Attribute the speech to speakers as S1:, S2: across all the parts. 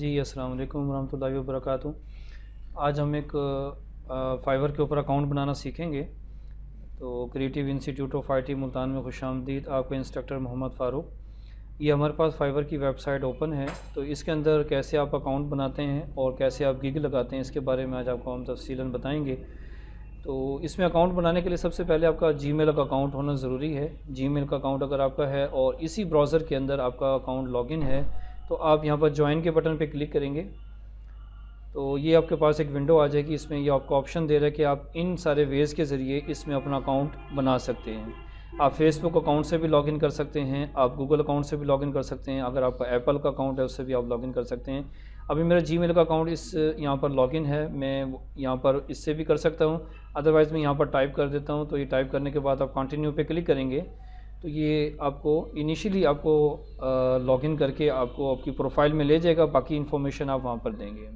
S1: जी अस्सलाम वालेकुम वरहमतुल्लाहि वबरकातुहू। आज हम एक फाइवर के ऊपर अकाउंट बनाना सीखेंगे। तो creative institute of IT Multan में खुशामदीद। आपका इंस्ट्रक्टर मोहम्मद फ़ारूक। ये हमारे पास फाइवर की वेबसाइट ओपन है। तो इसके अंदर कैसे आप अकाउंट बनाते हैं और कैसे आप गिग लगाते हैं, इसके बारे में आज आपको हम तफसीलन बताएंगे। तो इसमें अकाउंट बनाने के लिए सबसे पहले आपका जीमेल का अकाउंट होना ज़रूरी है। जीमेल का अकाउंट अगर आपका है और इसी ब्राउज़र के अंदर आपका अकाउंट लॉगिन है, तो आप यहाँ पर ज्वाइन के बटन पे क्लिक करेंगे तो ये आपके पास एक विंडो आ जाएगी। इसमें ये आपको ऑप्शन दे रहा है कि आप इन सारे वेज़ के ज़रिए इसमें अपना अकाउंट बना सकते हैं। आप फेसबुक अकाउंट से भी लॉगिन कर सकते हैं, आप गूगल अकाउंट से भी लॉगिन कर सकते हैं, अगर आपका एप्पल का अकाउंट है उससे भी आप लॉगिन कर सकते हैं। अभी मेरा जीमेल का अकाउंट इस यहाँ पर लॉगिन है, मैं यहाँ पर इससे भी कर सकता हूँ। अदरवाइज़ मैं यहाँ पर टाइप कर देता हूँ। तो ये टाइप करने के बाद आप कंटिन्यू पे क्लिक करेंगे तो ये आपको इनिशियली आपको लॉगिन करके आपको आपकी प्रोफाइल में ले जाएगा। बाकी इन्फॉर्मेशन आप वहाँ पर देंगे।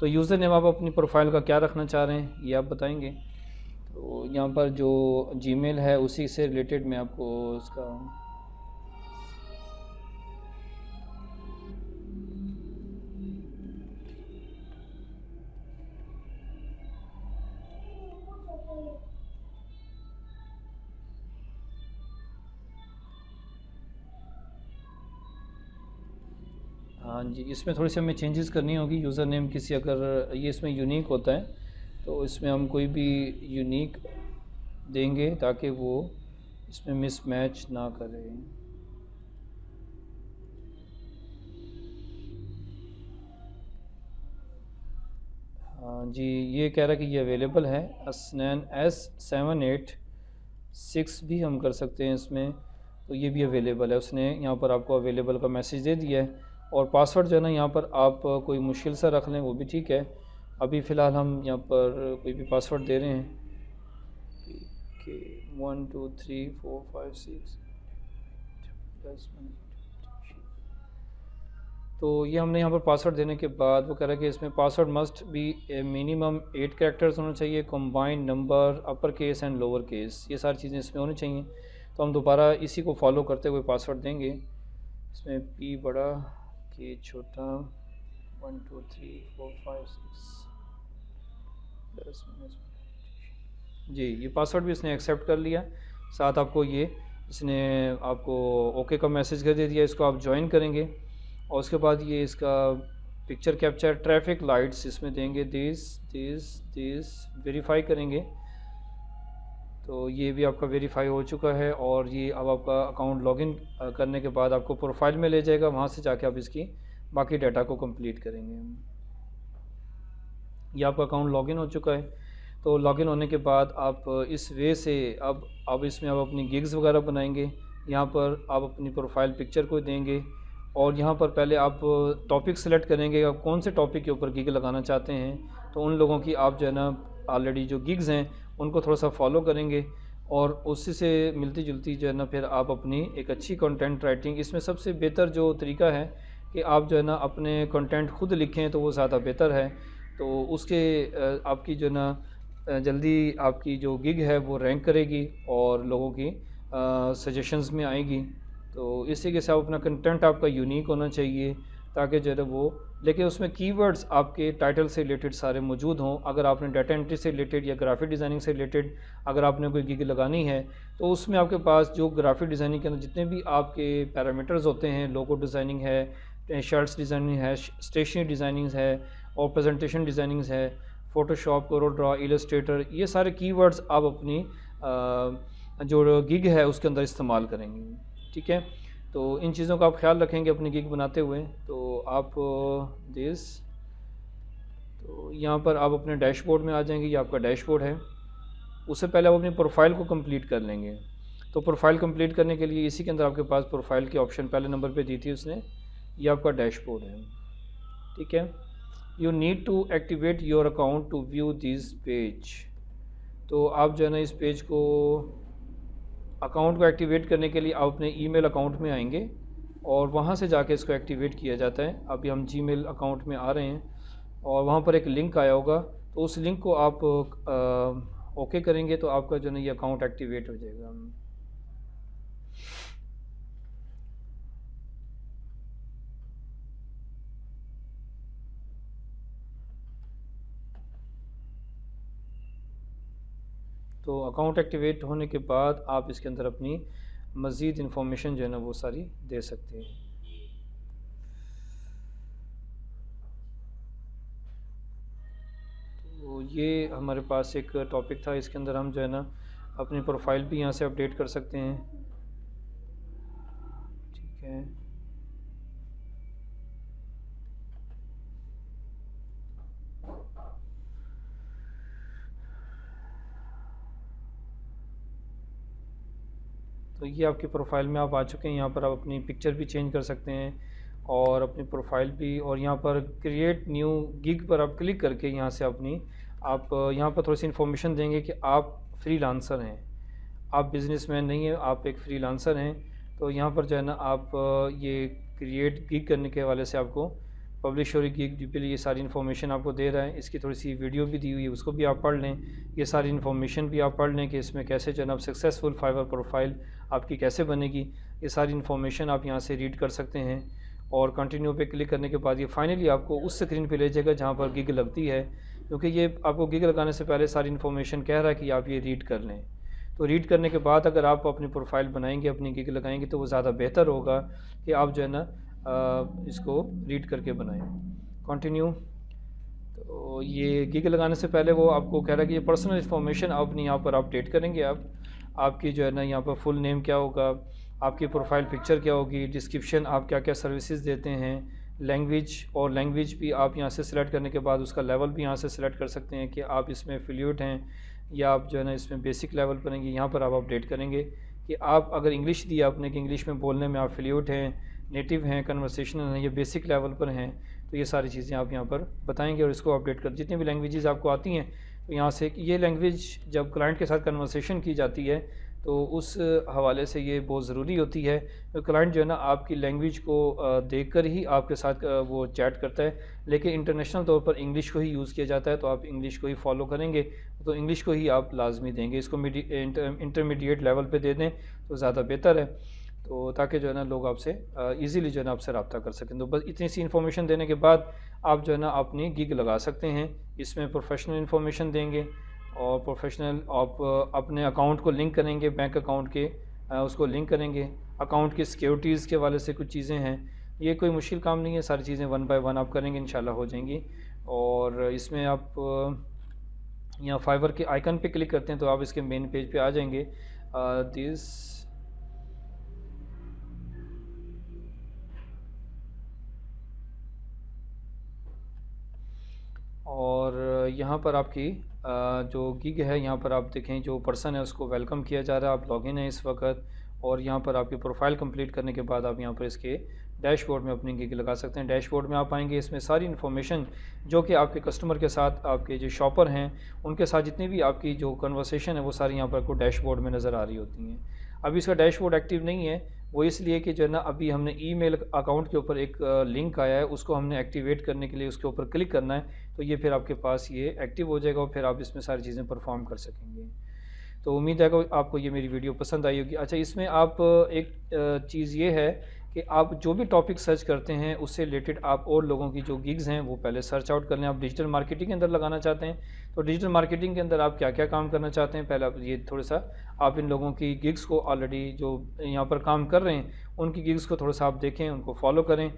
S1: तो यूज़र नेम आप अपनी प्रोफाइल का क्या रखना चाह रहे हैं ये आप बताएंगे। तो यहाँ पर जो जीमेल है उसी से रिलेटेड मैं आपको उसका हाँ जी, इसमें थोड़ी सी हमें चेंजेस करनी होगी। यूज़र नेम किसी अगर ये इसमें यूनिक होता है तो इसमें हम कोई भी यूनिक देंगे ताकि वो इसमें मिसमैच ना करे। हाँ जी, ये कह रहा है कि ये अवेलेबल है। असनैन S786 भी हम कर सकते हैं इसमें। तो ये भी अवेलेबल है। उसने यहाँ पर आपको अवेलेबल का मैसेज दे दिया है। और पासवर्ड जो है ना यहाँ पर आप कोई मुश्किल सा रख लें वो भी ठीक है। अभी फ़िलहाल हम यहाँ पर कोई भी पासवर्ड दे रहे हैं कि 1 2 3 4 5 6 तो ये हमने यहाँ पर पासवर्ड देने के बाद वो कह रहा है कि इसमें password must be minimum 8 characters होना चाहिए, combined number, upper case and lower case, ये सारी चीज़ें इसमें होनी चाहिए। तो हम दोबारा इसी को फॉलो करते हुए पासवर्ड देंगे। इसमें पी बड़ा, के छोटा, 1 2 3 4 5 6 जी, ये पासवर्ड भी इसने एक्सेप्ट कर लिया। साथ आपको ये इसने आपको ओके का मैसेज कर दे दिया। इसको आप ज्वाइन करेंगे और उसके बाद ये इसका पिक्चर कैप्चर, ट्रैफिक लाइट्स इसमें देंगे, दिस वेरीफाई करेंगे। तो ये भी आपका वेरीफाई हो चुका है और ये अब आपका अकाउंट लॉगिन करने के बाद आपको प्रोफाइल में ले जाएगा। वहाँ से जाके आप इसकी बाकी डाटा को कंप्लीट करेंगे। ये आपका अकाउंट लॉगिन हो चुका है। तो लॉगिन होने के बाद आप इस वे से अब इसमें आप अपनी गिग्स वगैरह बनाएंगे। यहाँ पर आप अपनी प्रोफाइल पिक्चर को देंगे और यहाँ पर पहले आप टॉपिक सेलेक्ट करेंगे, आप कौन से टॉपिक के ऊपर गिग लगाना चाहते हैं। तो उन लोगों की आप जो है ना ऑलरेडी जो गिग्स हैं उनको थोड़ा सा फॉलो करेंगे और उसी से मिलती जुलती जो है ना फिर आप अपनी एक अच्छी कंटेंट राइटिंग, इसमें सबसे बेहतर जो तरीका है कि आप जो है ना अपने कंटेंट खुद लिखें तो वो ज़्यादा बेहतर है। तो उसके आपकी जो है ना जल्दी आपकी जो गिग है वो रैंक करेगी और लोगों की सजेशंस में आएगी। तो इस तरीके से आप अपना कंटेंट आपका यूनिक होना चाहिए ताकि जो है वो, लेकिन उसमें कीवर्ड्स आपके टाइटल से रिलेटेड सारे मौजूद हों। अगर आपने डाटा एंट्री से रिलेटेड या ग्राफिक डिज़ाइनिंग से रिलेटेड अगर आपने कोई गिग लगानी है तो उसमें आपके पास जो ग्राफिक डिज़ाइनिंग के अंदर जितने भी आपके पैरामीटर्स होते हैं, लोगो डिज़ाइनिंग है, शर्ट्स डिज़ाइनिंग है, स्टेशनरी डिज़ाइनिंग है और प्रेजेंटेशन डिज़ाइनिंग है, फ़ोटोशॉप, कोरोड्रा, इलस्ट्रेटर, ये सारे कीवर्ड्स आप अपनी जो गिग है उसके अंदर इस्तेमाल करेंगे। ठीक है, तो इन चीज़ों का आप ख्याल रखेंगे अपनी गिग बनाते हुए। तो आप दिस, तो यहाँ पर आप अपने डैशबोर्ड में आ जाएंगे। ये आपका डैशबोर्ड है। उससे पहले आप अपनी प्रोफाइल को कंप्लीट कर लेंगे। तो प्रोफाइल कंप्लीट करने के लिए इसी के अंदर आपके पास प्रोफाइल की ऑप्शन पहले नंबर पे दी थी उसने। ये आपका डैशबोर्ड है। ठीक है, you need to activate your account to view this page. तो आप जो है ना इस पेज को, अकाउंट को एक्टिवेट करने के लिए आप अपने ईमेल अकाउंट में आएंगे और वहाँ से जाके इसको एक्टिवेट किया जाता है। अभी हम जीमेल अकाउंट में आ रहे हैं और वहाँ पर एक लिंक आया होगा, तो उस लिंक को आप ओके करेंगे तो आपका जो है ना ये अकाउंट एक्टिवेट हो जाएगा। तो अकाउंट एक्टिवेट होने के बाद आप इसके अंदर अपनी मज़ीद इंफॉर्मेशन जो है ना वो सारी दे सकते हैं। तो ये हमारे पास एक टॉपिक था, इसके अंदर हम जो है ना अपनी प्रोफाइल भी यहाँ से अपडेट कर सकते हैं। ठीक है, तो ये आपकी प्रोफाइल में आप आ चुके हैं। यहाँ पर आप अपनी पिक्चर भी चेंज कर सकते हैं और अपनी प्रोफाइल भी, और यहाँ पर क्रिएट न्यू गिग पर आप क्लिक करके यहाँ से अपनी आप यहाँ पर थोड़ी सी इन्फॉर्मेशन देंगे कि आप फ्रीलांसर हैं, आप बिजनेसमैन नहीं हैं, आप एक फ्रीलांसर हैं। तो यहाँ पर जो है ना आप ये क्रिएट गिग करने के हवाले से आपको पब्लिश और गिग के लिए ये सारी इन्फॉर्मेशन आपको दे रहा है। इसकी थोड़ी सी वीडियो भी दी हुई है, उसको भी आप पढ़ लें। ये सारी इन्फॉर्मेशन भी आप पढ़ लें कि इसमें कैसे जो है ना सक्सेसफुल फाइवर प्रोफाइल आपकी कैसे बनेगी। ये सारी इन्फॉर्मेशन आप यहाँ से रीड कर सकते हैं और कंटिन्यू पे क्लिक करने के बाद ये फाइनली आपको उस स्क्रीन पे ले जाएगा जहाँ पर गिग लगती है, क्योंकि ये आपको गिग लगाने से पहले सारी इन्फॉर्मेशन कह रहा है कि आप ये रीड कर लें। तो रीड करने के बाद अगर आप अपनी प्रोफाइल बनाएंगे, अपनी गिग लगाएंगे, तो वो ज़्यादा बेहतर होगा कि आप जो है ना इसको रीड करके बनाएं। कंटिन्यू। तो ये गिग लगाने से पहले वो आपको कह रहा है कि ये पर्सनल इन्फॉर्मेशन अपनी यहाँ पर अपडेट करेंगे आप। आपकी जो है ना यहाँ पर फुल नेम क्या होगा, आपकी प्रोफाइल पिक्चर क्या होगी, डिस्क्रिप्शन आप क्या क्या सर्विसेज देते हैं, लैंग्वेज, और लैंग्वेज भी आप यहाँ से सिलेक्ट करने के बाद उसका लेवल भी यहाँ से सिलेक्ट कर सकते हैं कि आप इसमें एफिलिएट हैं या आप जो है ना इसमें बेसिक लेवल पर हैं। यहाँ पर आप अपडेट करेंगे कि आप अगर इंग्लिश दिया आपने कि इंग्लिश में बोलने में आप एफिलिएट हैं, नेटिव हैं, कन्वर्सेशनल हैं, ये बेसिक लेवल पर हैं, तो ये सारी चीज़ें आप यहाँ पर बताएंगे और इसको अपडेट कर। जितनी भी लैंग्वेजेस आपको आती हैं तो यहाँ से ये लैंग्वेज जब क्लाइंट के साथ कन्वर्सेशन की जाती है तो उस हवाले से ये बहुत ज़रूरी होती है, तो क्लाइंट जो है ना आपकी लैंग्वेज को देखकर ही आपके साथ वो चैट करता है। लेकिन इंटरनेशनल तौर पर इंग्लिश को ही यूज़ किया जाता है, तो आप इंग्लिश को ही फॉलो करेंगे, तो इंग्लिश को ही आप लाजमी देंगे। इसको इंटरमीडिएट लेवल पे दे दें तो ज़्यादा बेहतर है, तो ताकि जो है ना लोग आपसे इजीली जो है ना आपसे रब्ता कर सकें। तो बस इतनी सी इन्फॉर्मेशन देने के बाद आप जो है ना अपनी गिग लगा सकते हैं। इसमें प्रोफेशनल इन्फॉर्मेशन देंगे और प्रोफेशनल आप अपने अकाउंट को लिंक करेंगे, बैंक अकाउंट के उसको लिंक करेंगे। अकाउंट की सिक्योरिटीज़ के वाले से कुछ चीज़ें हैं, ये कोई मुश्किल काम नहीं है, सारी चीज़ें वन बाय वन आप करेंगे इंशाल्लाह हो जाएंगी। और इसमें आप यहाँ फाइवर के आइकन पे क्लिक करते हैं तो आप इसके मेन पेज पे आ जाएंगे। दिस और यहाँ पर आपकी जो गिग है, यहाँ पर आप देखें जो पर्सन है उसको वेलकम किया जा रहा है, आप लॉगिन है इस वक्त। और यहाँ पर आपकी प्रोफाइल कंप्लीट करने के बाद आप यहाँ पर इसके डैशबोर्ड में अपनी गिग लगा सकते हैं। डैशबोर्ड में आप आएंगे, इसमें सारी इन्फॉर्मेशन जो कि आपके कस्टमर के साथ, आपके जो शॉपर हैं उनके साथ जितनी भी आपकी जो कन्वर्सेशन है वो सारी यहाँ पर आपको डैशबोर्ड में नज़र आ रही होती हैं। अभी इसका डैशबोर्ड एक्टिव नहीं है, वो इसलिए कि जो है ना अभी हमने ईमेल अकाउंट के ऊपर एक लिंक आया है, उसको हमने एक्टिवेट करने के लिए उसके ऊपर क्लिक करना है, तो ये फिर आपके पास ये एक्टिव हो जाएगा और फिर आप इसमें सारी चीज़ें परफॉर्म कर सकेंगे। तो उम्मीद है कि आपको ये मेरी वीडियो पसंद आई होगी। अच्छा, इसमें आप एक चीज़ ये है कि आप जो भी टॉपिक सर्च करते हैं उससे रिलेटेड आप और लोगों की जो गिग्स हैं वो पहले सर्च आउट कर लें। आप डिजिटल मार्केटिंग के अंदर लगाना चाहते हैं तो डिजिटल मार्केटिंग के अंदर आप क्या क्या काम करना चाहते हैं, पहले आप ये थोड़ा सा आप इन लोगों की गिग्स को ऑलरेडी जो यहाँ पर काम कर रहे हैं उनकी गिग्स को थोड़ा सा आप देखें, उनको फॉलो करें।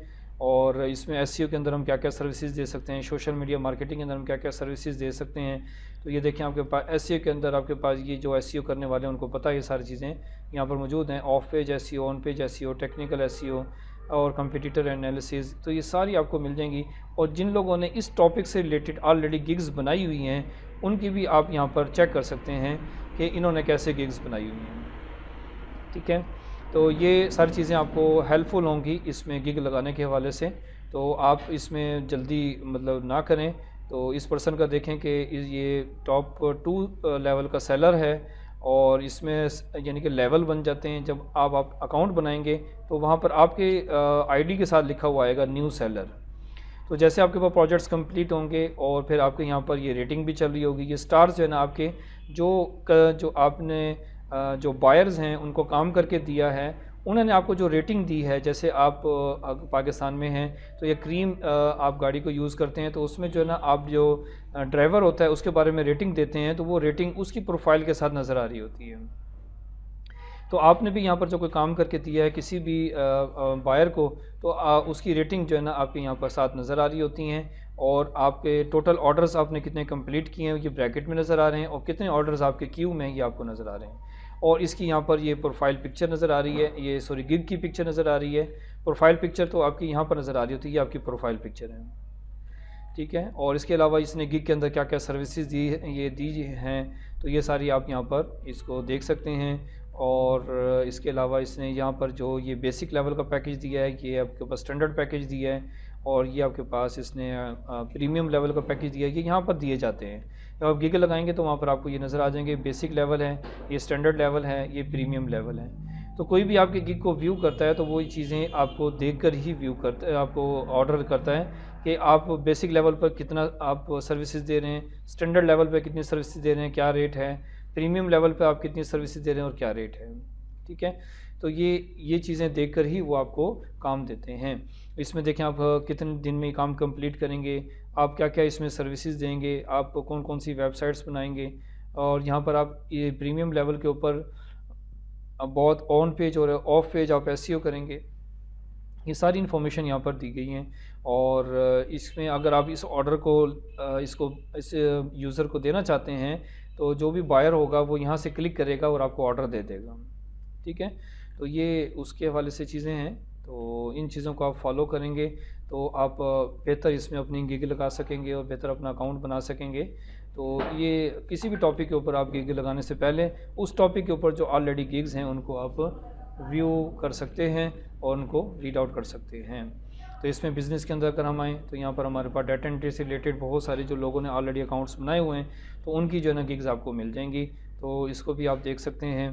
S1: और इसमें एसईओ के अंदर हम क्या क्या सर्विसेज दे सकते हैं, सोशल मीडिया मार्केटिंग के अंदर हम क्या क्या सर्विसेज दे सकते हैं। तो ये देखें आपके पास एसईओ के अंदर आपके पास ये जो एसईओ करने वाले हैं उनको पता है ये सारी चीज़ें यहाँ पर मौजूद हैं। Of page SEO, on page SEO, technical SEO और कंपटीटर एनालिसिस, तो ये सारी आपको मिल जाएंगी। और जिन लोगों ने इस टॉपिक से रिलेटेड ऑलरेडी गिग्स बनाई हुई हैं उनकी भी आप यहाँ पर चेक कर सकते हैं कि इन्होंने कैसे गिग्स बनाई हुई हैं। ठीक है, तो ये सारी चीज़ें आपको हेल्पफुल होंगी इसमें गिग लगाने के हवाले से। तो आप इसमें जल्दी मतलब ना करें। तो इस पर्सन का देखें कि ये टॉप 2 लेवल का सेलर है और इसमें यानी कि लेवल बन जाते हैं। जब आप अकाउंट बनाएंगे तो वहाँ पर आपके आईडी के साथ लिखा हुआ आएगा न्यू सेलर। तो जैसे आपके पास प्रोजेक्ट्स कंप्लीट होंगे और फिर आपके यहाँ पर ये रेटिंग भी चल रही होगी, ये स्टार्स जो है ना आपके जो आपने जो बायर्स हैं उनको काम करके दिया है उन्होंने आपको जो रेटिंग दी है, जैसे आप पाकिस्तान में हैं तो ये क्रीम आप गाड़ी को यूज़ करते हैं, तो उसमें जो है ना आप जो ड्राइवर होता है उसके बारे में रेटिंग देते हैं, तो वो रेटिंग उसकी प्रोफाइल के साथ नज़र आ रही होती है। तो आपने भी यहाँ पर जो कोई काम करके दिया है किसी भी बायर को, तो उसकी रेटिंग जो है ना आपके यहाँ पर साथ नज़र आ रही होती हैं, और आपके टोटल ऑर्डर्स आपने कितने कंप्लीट किए हैं ये ब्रैकेट में नज़र आ रहे हैं, और कितने ऑर्डर्स आपके क्यू में ये आपको नज़र आ रहे हैं। और इसकी यहाँ पर ये प्रोफाइल पिक्चर नज़र आ रही है, ये सॉरी गिग की पिक्चर नज़र आ रही है। प्रोफाइल पिक्चर तो आपकी यहाँ पर नज़र आ रही होती है, ये आपकी प्रोफाइल पिक्चर है, ठीक है। और इसके अलावा इसने गिग के अंदर क्या क्या सर्विसेज दी हैं, तो ये सारी आप यहाँ पर इसको देख सकते हैं। और इसके अलावा इसने यहाँ पर जो ये बेसिक लेवल का पैकेज दिया है, ये आपके पास स्टैंडर्ड पैकेज दिया है, और ये आपके पास इसने प्रीमियम लेवल का पैकेज दिया है, ये यहाँ पर दिए जाते हैं। जब आप गिग लगाएंगे तो वहाँ पर आपको ये नज़र आ जाएंगे, बेसिक लेवल है, ये स्टैंडर्ड लेवल है, ये प्रीमियम लेवल है। तो कोई भी आपके गिग को व्यू करता है तो वो चीज़ें आपको देखकर ही व्यू करता है, आपको ऑर्डर करता है कि आप बेसिक लेवल पर कितना आप सर्विसेज दे रहे हैं, स्टैंडर्ड लेवल पर कितनी सर्विसेज दे रहे हैं, क्या रेट है, प्रीमियम लेवल पे आप कितनी सर्विसेज दे रहे हैं और क्या रेट है, ठीक है। तो ये चीज़ें देखकर ही वो आपको काम देते हैं। इसमें देखें आप कितने दिन में काम कंप्लीट करेंगे, आप क्या क्या इसमें सर्विसेज देंगे, आप कौन कौन सी वेबसाइट्स बनाएंगे, और यहाँ पर आप ये प्रीमियम लेवल के ऊपर बहुत ऑन पेज और ऑफ पेज आप एसईओ करेंगे, ये सारी इन्फॉर्मेशन यहाँ पर दी गई हैं। और इसमें अगर आप इस ऑर्डर को इस यूज़र को देना चाहते हैं तो जो भी बायर होगा वो यहाँ से क्लिक करेगा और आपको ऑर्डर दे देगा, ठीक है। तो ये उसके हवाले से चीज़ें हैं, तो इन चीज़ों को आप फॉलो करेंगे तो आप बेहतर इसमें अपनी गिग लगा सकेंगे और बेहतर अपना अकाउंट बना सकेंगे। तो ये किसी भी टॉपिक के ऊपर आप गिग लगाने से पहले उस टॉपिक के ऊपर जो ऑलरेडी गिग्स हैं उनको आप व्यू कर सकते हैं और उनको रीड आउट कर सकते हैं। तो इसमें बिज़नेस के अंदर अगर हम आएँ तो यहाँ पर हमारे पास डाटा एंट्री से रिलेटेड बहुत सारे जो लोगों ने ऑलरेडी अकाउंट्स बनाए हुए हैं तो उनकी जो है ना गिग्स आपको मिल जाएंगी, तो इसको भी आप देख सकते हैं।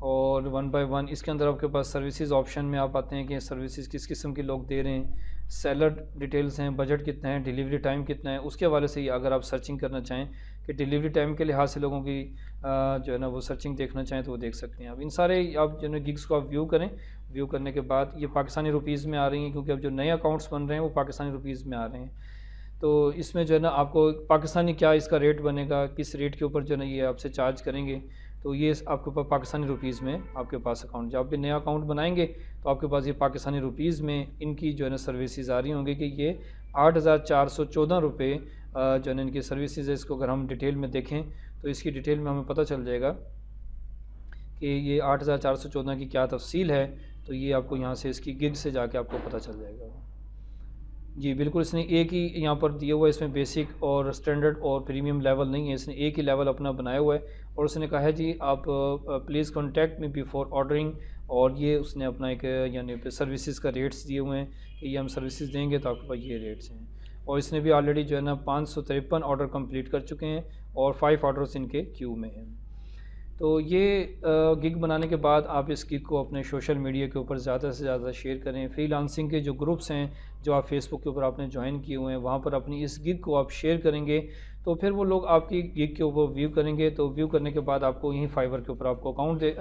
S1: और वन बाय वन इसके अंदर आपके पास सर्विसेज ऑप्शन में आप आते हैं कि सर्विसेज किस किस्म के लोग दे रहे हैं, सेलर डिटेल्स हैं, बजट कितना है, डिलीवरी टाइम कितना है, उसके हवाले से ही अगर आप सर्चिंग करना चाहें कि डिलीवरी टाइम के लिहाज से लोगों की जो है ना वो सर्चिंग देखना चाहें तो वो देख सकते हैं। अब इन सारे आप जो है ना गिग्स को आप व्यू करें, व्यू करने के बाद ये पाकिस्तानी रुपीज़ में आ रही हैं क्योंकि अब जो नए अकाउंट्स बन रहे हैं वो पाकिस्तानी रुपीज़ में आ रहे हैं। तो इसमें जो है ना आपको पाकिस्तानी क्या इसका रेट बनेगा, किस रेट के ऊपर जो है ना ये आपसे चार्ज करेंगे, तो ये आपके पास पाकिस्तानी रुपीज़ में आपके पास अकाउंट, जब आप भी नया अकाउंट बनाएंगे तो आपके पास ये पाकिस्तानी रुपीज़ में इनकी जो है ना सर्विसेज आ रही होंगी कि ये 8,414 रुपये जो है ना इनकी सर्विसेज है। इसको अगर हम डिटेल में देखें तो इसकी डिटेल में हमें पता चल जाएगा कि ये 8,414 की क्या तफसील है, तो ये आपको यहाँ से इसकी गिग से जाके आपको पता चल जाएगा। जी बिल्कुल, इसने एक ही यहाँ पर दिया हुआ है, इसमें बेसिक और स्टैंडर्ड और प्रीमियम लेवल नहीं है, इसने एक ही लेवल अपना बनाया हुआ है। और उसने कहा है जी आप please contact me before ordering, और ये उसने अपना एक यानी सर्विसेज का रेट्स दिए हुए हैं कि ये हम सर्विसेज देंगे तो आपके पास ये रेट्स हैं। और इसने भी ऑलरेडी जो है ना 553 ऑर्डर कंप्लीट कर चुके हैं और 5 ऑर्डर्स इनके क्यू में हैं। तो ये गिग बनाने के बाद आप इस गिग को अपने सोशल मीडिया के ऊपर ज़्यादा से ज़्यादा शेयर करें। फ्रीलांसिंग के जो ग्रुप्स हैं जो आप फेसबुक के ऊपर आपने ज्वाइन किए हुए हैं वहाँ पर अपनी इस गिग को आप शेयर करेंगे तो फिर वो लोग आपकी गिग के ऊपर व्यू करेंगे। तो व्यू करने के बाद आपको यहीं फाइवर के ऊपर आपको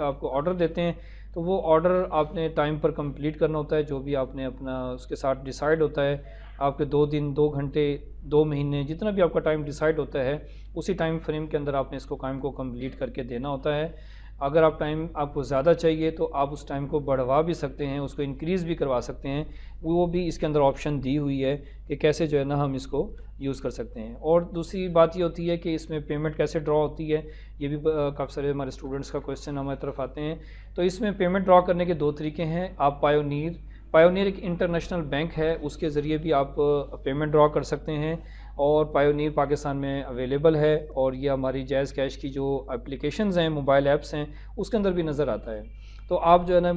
S1: आपको ऑर्डर देते हैं, तो वो ऑर्डर आपने टाइम पर कंप्लीट करना होता है, जो भी आपने अपना उसके साथ डिसाइड होता है। आपके 2 दिन, 2 घंटे, 2 महीने, जितना भी आपका टाइम डिसाइड होता है उसी टाइम फ्रेम के अंदर आपने इसको काम को कंप्लीट करके देना होता है। अगर आप टाइम आपको ज़्यादा चाहिए तो आप उस टाइम को बढ़वा भी सकते हैं, उसको इंक्रीज़ भी करवा सकते हैं, वो भी इसके अंदर ऑप्शन दी हुई है कि कैसे जो है ना हम इसको यूज़ कर सकते हैं। और दूसरी बात ये होती है कि इसमें पेमेंट कैसे ड्रॉ होती है, ये भी काफ़ी सारे हमारे स्टूडेंट्स का क्वेश्चन हमारी तरफ आते हैं। तो इसमें पेमेंट ड्रॉ करने के 2 तरीके हैं। आप पायोनियर एक इंटरनेशनल बैंक है, उसके ज़रिए भी आप पेमेंट ड्रॉ कर सकते हैं और पायोनियर पाकिस्तान में अवेलेबल है। और ये हमारी जैज़ कैश की जो एप्लीकेशंस हैं, मोबाइल ऐप्स हैं, उसके अंदर भी नज़र आता है। तो आप जो है ना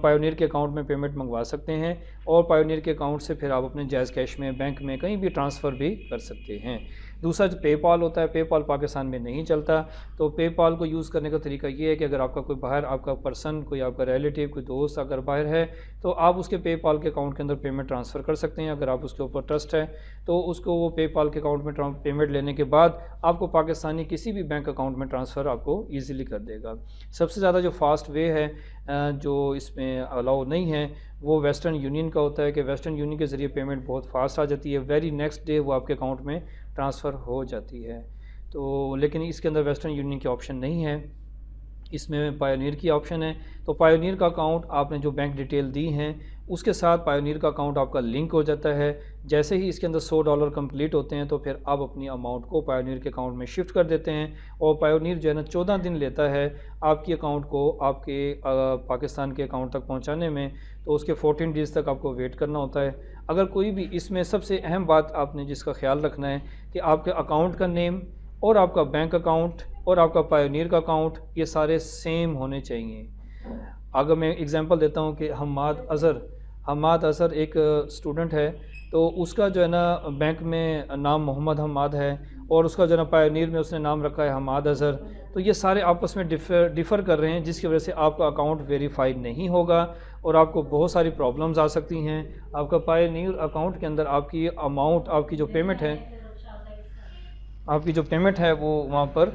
S1: पायोनियर के अकाउंट में पेमेंट मंगवा सकते हैं और पायोनियर के अकाउंट से फिर आप अपने जैज़ कैश में, बैंक में, कहीं भी ट्रांसफ़र भी कर सकते हैं। दूसरा जो पेपाल होता है, पेपाल पाकिस्तान में नहीं चलता। तो पेपाल को यूज़ करने का तरीका ये है कि अगर आपका कोई बाहर आपका पर्सन, कोई आपका रिलेटिव, कोई दोस्त अगर बाहर है तो आप उसके पेपाल के अकाउंट के अंदर पेमेंट ट्रांसफ़र कर सकते हैं। अगर आप उसके ऊपर ट्रस्ट है तो उसको वो पेपाल के अकाउंट में पेमेंट लेने के बाद आपको पाकिस्तानी किसी भी बैंक अकाउंट में ट्रांसफ़र आपको ईज़िली कर देगा। सबसे ज़्यादा जो फास्ट वे है जो इसमें अलाउ नहीं है वो वेस्टर्न यूनियन का होता है कि वेस्टर्न यूनियन के ज़रिए पेमेंट बहुत फास्ट आ जाती है, वेरी नेक्स्ट डे वो आपके अकाउंट में ट्रांसफ़र हो जाती है। तो लेकिन इसके अंदर वेस्टर्न यूनियन की ऑप्शन नहीं है, इसमें पायोनियर की ऑप्शन है। तो पायोनियर का अकाउंट आपने जो बैंक डिटेल दी हैं उसके साथ पायोनियर का अकाउंट आपका लिंक हो जाता है। जैसे ही इसके अंदर $100 कंप्लीट होते हैं तो फिर आप अपनी अमाउंट को पायोनियर के अकाउंट में शिफ्ट कर देते हैं और पायोनियर जो है ना 14 दिन लेता है आपकी अकाउंट को आपके पाकिस्तान के अकाउंट तक पहुंचाने में। तो उसके 14 डेज़ तक आपको वेट करना होता है। अगर कोई भी इसमें सबसे अहम बात आपने जिसका ख्याल रखना है कि आपके अकाउंट का नेम और आपका बैंक अकाउंट और आपका पायोनियर का अकाउंट ये सारे सेम होने चाहिए। अगर मैं एग्जांपल देता हूँ कि हम्माद अज़हर एक स्टूडेंट है तो उसका जो है ना बैंक में नाम मोहम्मद हम्माद है और उसका जो है ना पायोनियर में उसने नाम रखा है हम्माद अज़हर। तो ये सारे आपस में डिफ़र कर रहे हैं जिसकी वजह से आपका अकाउंट वेरीफाई नहीं होगा और आपको बहुत सारी प्रॉब्लम्स आ सकती हैं। आपका पायोनियर अकाउंट के अंदर आपकी अमाउंट आपकी जो पेमेंट है वो वहाँ पर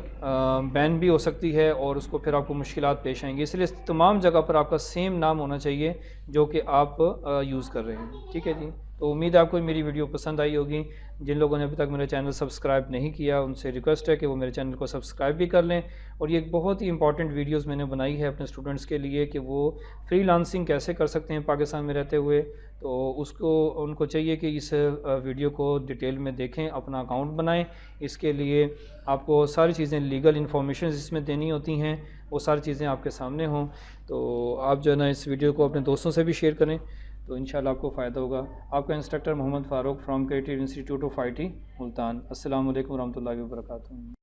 S1: बैन भी हो सकती है और उसको फिर आपको मुश्किलात पेश आएंगी। इसलिए तमाम जगह पर आपका सेम नाम होना चाहिए जो कि आप यूज़ कर रहे हैं। ठीक है जी, तो उम्मीद है आपको मेरी वीडियो पसंद आई होगी। जिन लोगों ने अभी तक मेरा चैनल सब्सक्राइब नहीं किया उनसे रिक्वेस्ट है कि वो मेरे चैनल को सब्सक्राइब भी कर लें। और ये एक बहुत ही इंपॉर्टेंट वीडियोस मैंने बनाई है अपने स्टूडेंट्स के लिए कि वो फ्रीलांसिंग कैसे कर सकते हैं पाकिस्तान में रहते हुए। तो उनको चाहिए कि इस वीडियो को डिटेल में देखें, अपना अकाउंट बनाएं। इसके लिए आपको सारी चीज़ें लीगल इन्फॉर्मेशन इसमें देनी होती हैं, वो सारी चीज़ें आपके सामने हों। तो आप जो है ना इस वीडियो को अपने दोस्तों से भी शेयर करें तो इंशाल्लाह आपको फ़ायदा होगा। आपका instructor Mohammad Farooq from creative institute of IT Multan. अस्सलाम वालेकुम रहमतुल्लाहि व बरकातुहू।